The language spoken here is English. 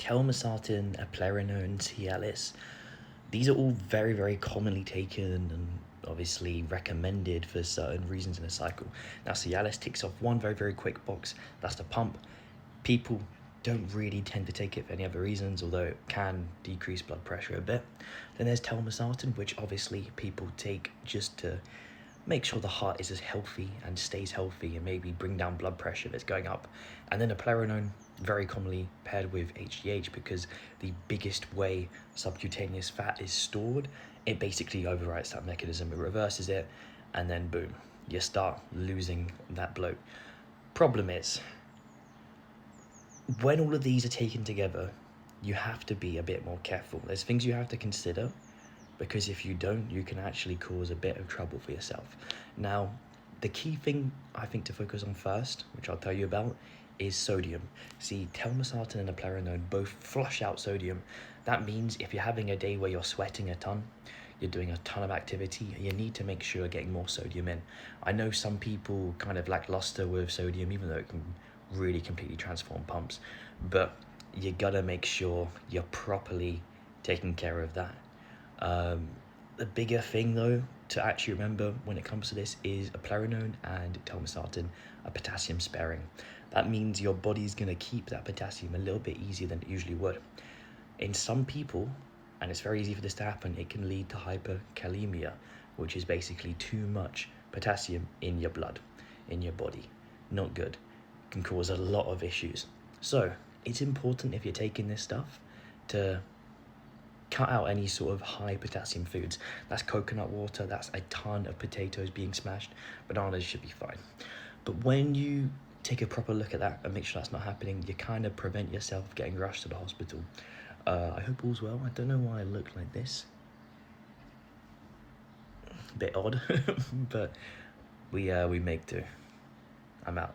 telmisartan, eplerenone, Cialis, these are all very, very commonly taken and obviously recommended for certain reasons in a cycle. Now, Cialis ticks off one very, very quick box. That's the pump. People don't really tend to take it for any other reasons, although it can decrease blood pressure a bit. Then there's telmisartan, which obviously people take just to make sure the heart is as healthy and stays healthy and maybe bring down blood pressure that's going up. And then eplerenone, very commonly paired with HGH, because the biggest way subcutaneous fat is stored, it basically overwrites that mechanism, it reverses it, and then boom, you start losing that bloat. Problem is, when all of these are taken together, you have to be a bit more careful. There's things you have to consider, because if you don't, you can actually cause a bit of trouble for yourself. Now, the key thing I think to focus on first, which I'll tell you about, is sodium. See, telmisartan and eplerenone both flush out sodium. That means if you're having a day where you're sweating a ton, you're doing a ton of activity, you need to make sure you're getting more sodium in. I know some people kind of lackluster with sodium, even though it can really completely transform pumps, but you gotta make sure you're properly taking care of that. The bigger thing though to actually remember when it comes to this is eplerenone and telmisartan are potassium sparing. That means your body's going to keep that potassium a little bit easier than it usually would. In some people, and it's very easy for this to happen, it can lead to hyperkalemia, which is basically too much potassium in your blood, in your body. Not good. Can cause a lot of issues. So it's important, if you're taking this stuff, to cut out any sort of high potassium foods. That's coconut water, that's a ton of potatoes being smashed. Bananas should be fine. But when you take a proper look at that and make sure that's not happening, you kind of prevent yourself getting rushed to the hospital. I hope all's well. I don't know why I look like this. A bit odd, but we make do. I'm out.